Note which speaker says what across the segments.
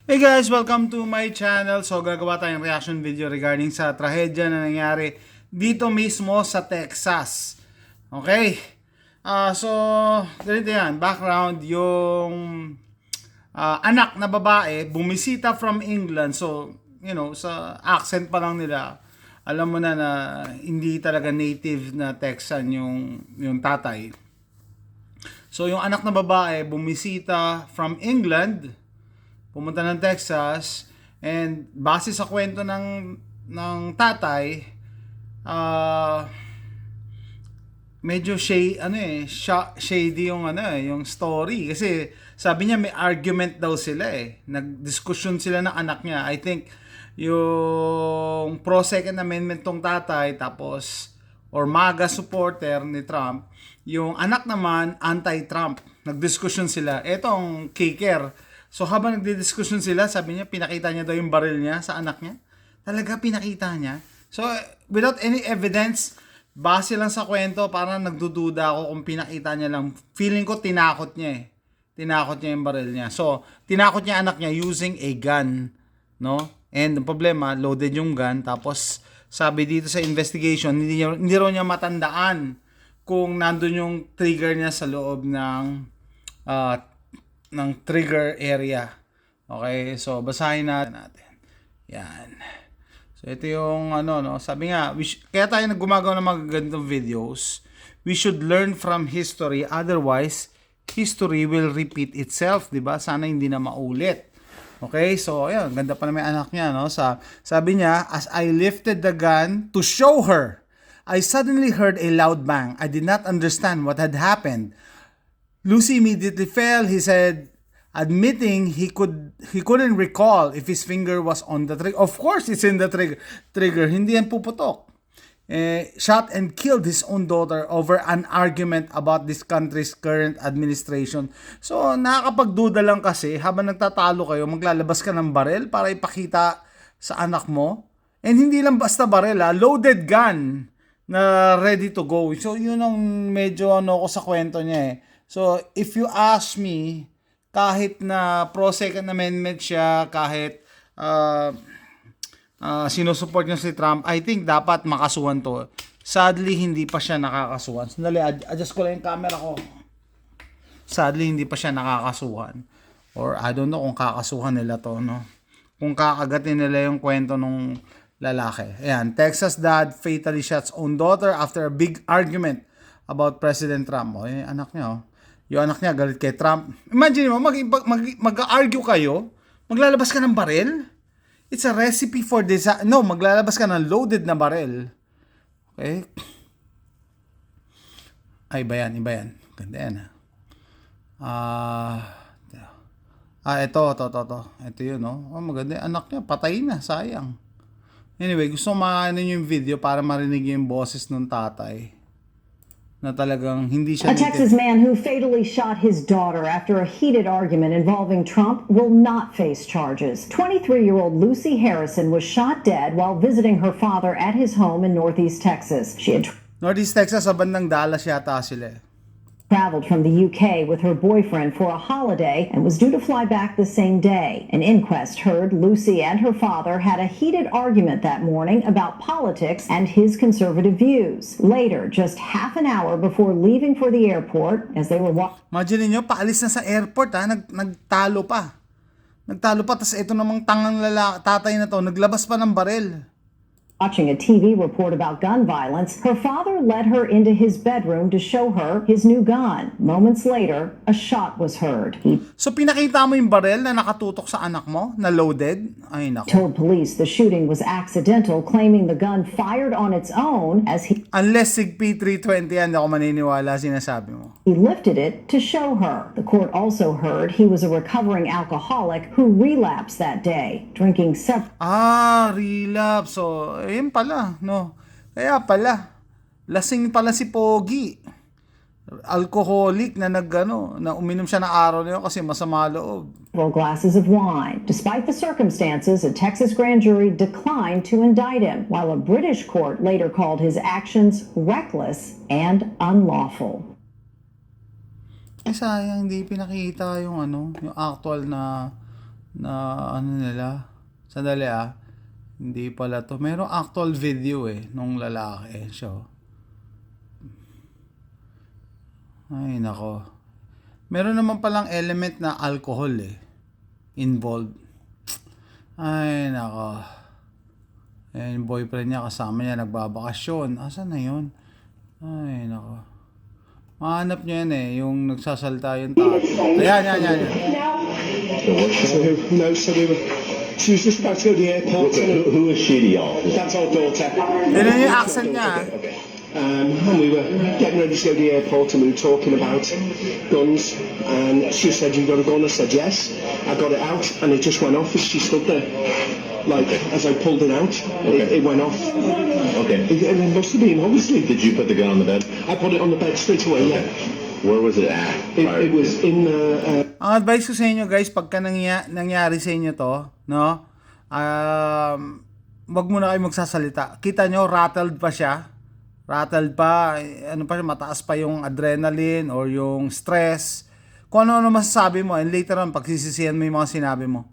Speaker 1: Hey guys, welcome to my channel. So gagawa tayong reaction video regarding sa trahedya na nangyari dito mismo sa Texas. Okay? So ganito yan, background, yung anak na babae bumisita from England. So, you know, sa accent pa lang nila, alam mo na na hindi talaga native na Texan yung tatay. So yung anak na babae bumisita from England, pumunta ng Texas, and base sa kwento ng tatay, medyo shady yung story kasi sabi niya may argument daw sila nagdiskusyon sila ng anak niya. I think yung pro Second Amendment tong tatay, tapos or MAGA supporter ni Trump, yung anak naman anti-Trump. Nagdiskusyon sila. Etong kicker. So habang nagdidiskusyon sila, sabi niya, pinakita niya daw yung baril niya sa anak niya. Talaga pinakita niya. So without any evidence, base lang sa kwento, parang nagdududa ako kung pinakita niya lang. Feeling ko tinakot niya Tinakot niya yung baril niya. So tinakot niya anak niya using a gun, no? And ang problema, loaded yung gun. Tapos sabi dito sa investigation, hindi raw niya matandaan kung nandun yung trigger niya sa loob ng trigger area. Okay, so basahin natin. Yan. So ito yung sabi nga, kaya tayo gumagawa ng mga ganitong videos. We should learn from history, otherwise history will repeat itself, 'di ba? Sana hindi na maulit. Okay, so ayun, ganda pa naman anak niya, no? Sabi niya, as I lifted the gun to show her, I suddenly heard a loud bang. I did not understand what had happened. Lucy immediately fell, he said, admitting he couldn't recall if his finger was on the trigger. Of course, it's in the trigger. Hindi yan puputok. Shot and killed his own daughter over an argument about this country's current administration. So, nakakapagduda lang kasi, habang nagtatalo kayo, maglalabas ka ng baril para ipakita sa anak mo. And hindi lang basta baril, loaded gun na ready to go. So, yun ang medyo ko sa kwento niya So, if you ask me, kahit na pro Second Amendment siya, kahit sinusupport niya si Trump, I think dapat makasuhan to. Sadly, hindi pa siya nakakasuhan. Sandali, adjust ko lang yung camera ko. Sadly, hindi pa siya nakakasuhan. Or I don't know kung kakasuhan nila to, no? Kung kakagatin nila yung kwento nung lalaki. Ayan, Texas dad fatally shots own daughter after a big argument about President Trump. Yung anak niya, yung anak niya galit kay Trump. Imagine mo, mag-argue kayo, maglalabas ka ng baril. It's a recipe for disaster. No, maglalabas ka ng loaded na baril. Okay? Iba yan. Ganda yan. Ito. Ito yun, no? Maganda. Anak niya, patay na. Sayang. Anyway, gusto maano yung video para marinig yung boses ng tatay. Na talagang hindi siya
Speaker 2: A Texas man who fatally shot his daughter after a heated argument involving Trump will not face charges. 23-year-old Lucy Harrison was shot dead while visiting her father at his home in Northeast Texas. She had
Speaker 1: Northeast Texas, sa bandang Dallas yata sila.
Speaker 2: traveled from the UK with her boyfriend for a holiday and was due to fly back the same day. An inquest heard Lucy and her father had a heated argument that morning about politics and his conservative views. Later, just half an hour before leaving for the airport, as they were
Speaker 1: Imagine niyo, paalis na sa airport nagtalo pa. Tapos ito namang tangang tatay na to, naglabas pa ng baril.
Speaker 2: watching a TV report about gun violence, her father led her into his bedroom to show her his new gun. Moments later, a shot was heard. He
Speaker 1: So pinakita mo yung baril na nakatutok sa anak mo, na loaded? Ay nako.
Speaker 2: told police the shooting was accidental, claiming the gun fired on its own as he
Speaker 1: Unless SIG P320 yan, hindi ako maniniwala sinasabi mo.
Speaker 2: lifted it to show her. The court also heard he was a recovering alcoholic who relapsed that day, drinking several
Speaker 1: Relapse. So, ayun pala, no? Kaya pala, lasing pala si Pogi. Alcoholic na na uminom siya ng araw na yun kasi masama loob.
Speaker 2: glasses of wine. Despite the circumstances, a Texas grand jury declined to indict him, while a British court later called his actions reckless and unlawful.
Speaker 1: Sayang hindi pinakita yung yung actual na na ano nila. Sandali hindi pala to. Merong actual video nung lalaki. So, ay nako. Meron naman palang element na alcohol involved. Ay nako. Yung boyfriend niya kasama niya nagbabakasyon. Asan na yun? Ay nako. Mahanap niya yan yung nagsasalta yung tao. Ayan.
Speaker 3: She was just about to go to the airport.
Speaker 4: Who is she to y'all?
Speaker 3: That's our daughter.
Speaker 1: Yan yung accent niya.
Speaker 3: And we were getting ready to go to the airport and we were talking about guns and she said, "You got a gun?" I said, "Yes." I got it out and it just went off as she stood there. Like, as I pulled it out, it went off.
Speaker 4: Okay.
Speaker 3: It must have been, obviously.
Speaker 4: Did you put the gun on the bed?
Speaker 3: I put it on the bed straight away, yeah.
Speaker 4: Where was it at?
Speaker 3: It was in the...
Speaker 1: Ang advice ko sa inyo guys, pagka nangyari sa inyo to, no? Wag muna kayo magsasalita. Kita nyo, rattled pa siya. Rattled pa, mataas pa yung adrenaline or yung stress. Kung ano masasabi mo, and later on, pagsisisihan mo yung mga sinabi mo.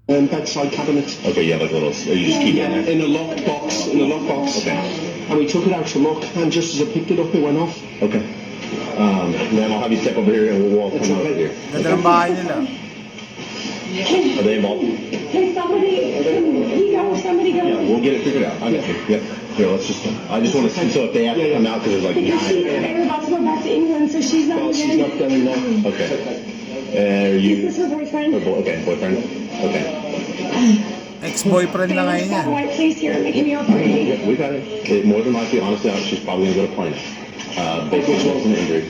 Speaker 3: bedside cabinet.
Speaker 4: Okay, yeah, like a little. You just keep it
Speaker 3: In a locked box.
Speaker 4: Okay.
Speaker 3: And we took it out to look, and just as I picked it up, it went off.
Speaker 4: Okay. Ma'am, I'll have you step over here and we'll come over here.
Speaker 1: Ganda ng bahay nila.
Speaker 4: Are they involved?
Speaker 5: Can somebody go?
Speaker 4: Yeah, we'll get it figured out. I got you. Yep. Here, I just want to see, so if they have to come out, because there's like
Speaker 5: Because they're about to go back to England, so she's not
Speaker 3: Well, she's not
Speaker 5: going.
Speaker 3: going there.
Speaker 4: Okay. Are
Speaker 5: Is
Speaker 4: you,
Speaker 5: this her boyfriend?
Speaker 4: okay, boyfriend? Okay.
Speaker 1: Ex-boyfriend na ngayon
Speaker 5: Stop
Speaker 1: yan.
Speaker 5: white face here, making me all pretty.
Speaker 4: Yeah, we got it. More than likely, honestly, she's probably going to go to Plano. Based on what's in the injury.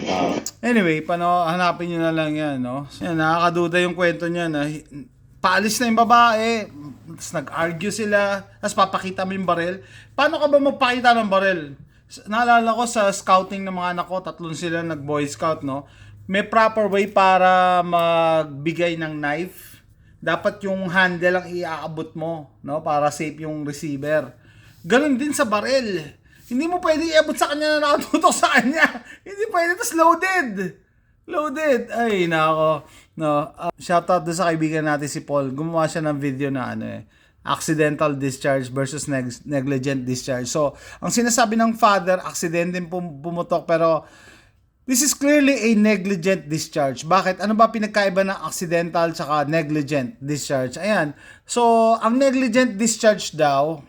Speaker 1: Anyway, hanapin nyo na lang yan, no? Yan, nakakaduda yung kwento niya na paalis na yung babae, tapos nag-argue sila, tapos papakita mo yung baril. Paano ka ba magpakita ng baril? Naalala ko sa scouting ng mga anak ko, 3 sila nag-boy scout, no? May proper way para magbigay ng knife. Dapat yung handle ang iaabot mo, no? Para safe yung receiver. Ganon din sa baril. Hindi mo pwede iabot sa kanya na nakatutok sa kanya. Hindi pwede, tapos loaded. Ay, nako. No. Shoutout doon sa kaibigan natin si Paul. Gumawa siya ng video na accidental discharge versus negligent discharge. So, ang sinasabi ng father, accident din pumutok, pero this is clearly a negligent discharge. Bakit? Ano ba pinagkaiba ng accidental tsaka negligent discharge? Ayan. So, ang negligent discharge daw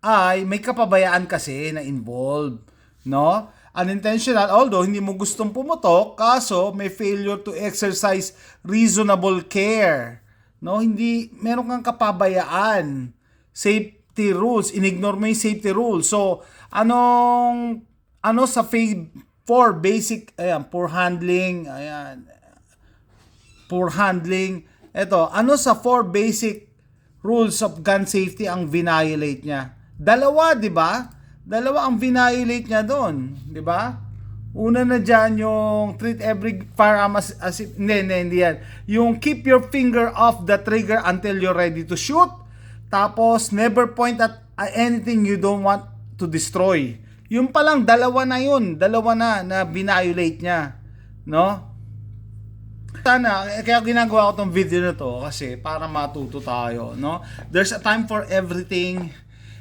Speaker 1: ay may kapabayaan kasi na involved, no? Unintentional, although hindi mo gustong pumutok, kaso may failure to exercise reasonable care, no? Hindi, meron kang kapabayaan. Safety rules, inignore mo yung safety rules. So, sa for basic, poor handling, Ito, sa 4 basic rules of gun safety ang violate niya? 2, di ba? 2 ang violate niya doon, di ba? Una na dyan yung treat every firearm as if, hindi yan. Yung keep your finger off the trigger until you're ready to shoot. Tapos, never point at anything you don't want to destroy. Yung palang 2 na yun. 2 na violate niya. No? Sana, kaya ginagawa ko tong video na to kasi para matuto tayo, no? There's a time for everything.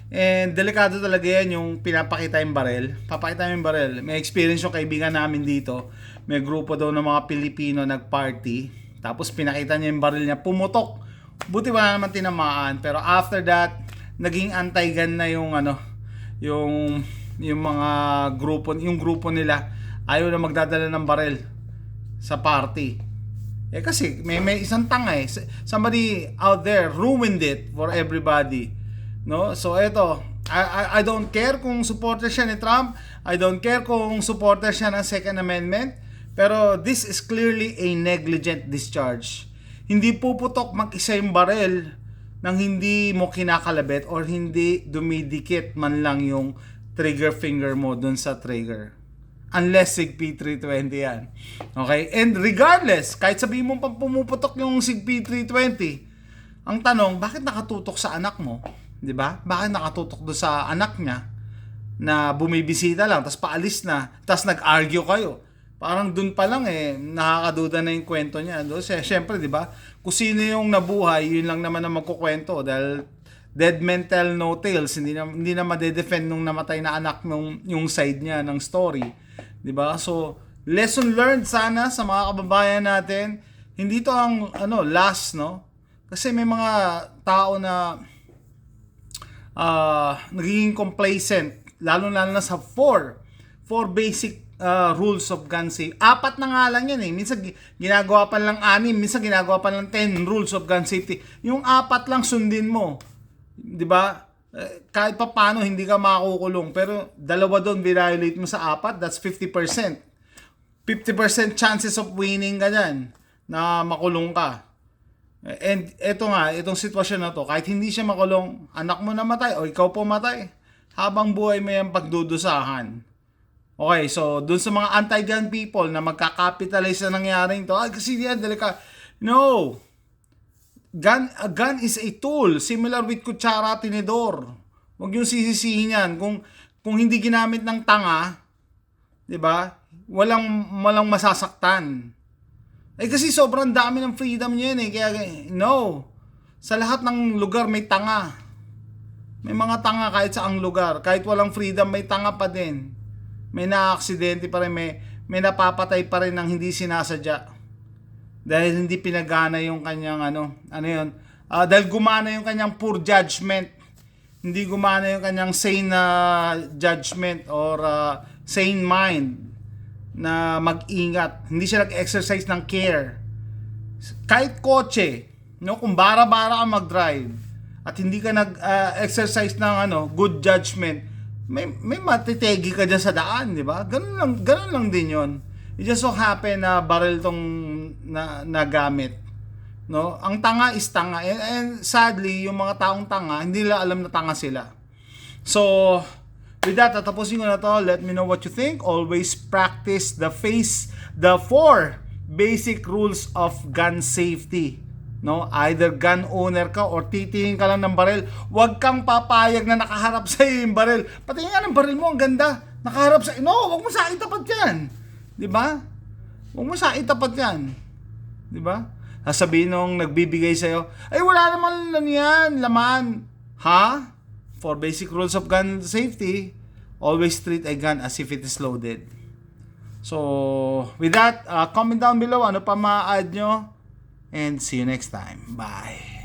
Speaker 1: And delikado talaga yan yung pinapakita yung baril. Papakita yung baril. May experience yung kaibigan namin dito. May grupo daw ng mga Pilipino nag-party. Tapos pinakita niya yung baril niya. Pumutok. Buti wala naman tinamaan. Pero after that, naging anti-gun na yung yung mga grupo nila. Ayaw na magdadala ng baril sa party. Kasi may isang tanga Somebody out there ruined it for everybody. No? So eto, I don't care kung supporter siya ni Trump, I don't care kung supporter siya ng Second Amendment, pero this is clearly a negligent discharge. Hindi puputok mag-isa yung baril nang hindi mo kinakalabit or hindi dumidikit man lang yung trigger finger mo dun sa trigger. Unless SIG P320 yan. Okay? And regardless, kahit sabihin mo pang pumuputok yung SIG P320, ang tanong, bakit nakatutok sa anak mo? 'Di ba? Bakit nakatutok do sa anak niya na bumibisita lang tapos paalis na, tapos nag-argue kayo? Parang dun pa lang nakakaduda na yung kwento niya. Siyempre, di ba? Kung sino yung nabuhay, yun lang naman ang magkukwento. Dahil dead men tell no tales. Hindi na madedefend nung namatay na anak nung yung side niya ng story. Di ba? So, lesson learned sana sa mga kababayan natin. Hindi to ang last, no? Kasi may mga tao na nagiging complacent. Lalo-lalo na sa four basic rules of gun safety. 4 na nga lang yan Minsan ginagawa pa lang 6, minsan ginagawa pa lang 10 rules of gun safety. Yung 4 lang sundin mo. 'Di ba? Kahit pa paano hindi ka makukulong, pero 2 doon violate mo sa 4, that's 50%. 50% chances of winning ka dyan na makulong ka. And itong sitwasyon na to, kahit hindi siya makulong, anak mo namatay o ikaw pumatay, habang buhay mo yung pagdudusahan. Okay, so dun sa mga anti-gun people na magka-capitalize na nangyaring to, kasi diyan delika. No. A gun is a tool, similar with kutsara, tinidor. Huwag yung sisisihin yan. Kung hindi ginamit ng tanga, 'di ba? Walang masasaktan. Kasi sobrang dami ng freedom niya kaya no. Sa lahat ng lugar may tanga. May mga tanga kahit sa ang lugar. Kahit walang freedom, may tanga pa din. May na-aksidente pa rin, may napapatay pa rin ng hindi sinasadya. Dahil hindi pinagana yung kanyang dahil gumana yung kanyang poor judgment. Hindi gumana yung kanyang sane judgment or sane mind na mag-ingat. Hindi siya nag-exercise ng care. Kahit kotse, kung bara-bara ka mag-drive at hindi ka nag-exercise ng good judgment, may matitegi ka dyan sa daan, di ba? Ganun lang din yon. It just so happen na barrel tong nagamit. No? Ang tanga is tanga. And sadly, yung mga taong tanga, hindi nila alam na tanga sila. So, with that, tatapusin ko na to. Let me know what you think. Always practice the 4 basic rules of gun safety. No, either gun owner ka or titingin ka lang ng baril, huwag kang papayag na nakaharap sa iyo yung baril. Patingin nga ng baril mo, ang ganda. Nakaharap sa iyo. No, huwag mo sa itapat 'yan. 'Di ba? Huwag mo sa itapat 'yan. 'Di ba? Sasabihin nung nagbibigay sa iyo, ay wala naman lang 'yan, laman. Ha? 4 basic rules of gun safety. Always treat a gun as if it is loaded. So, with that, comment down below ano pa ma-add nyo. And see you next time. Bye.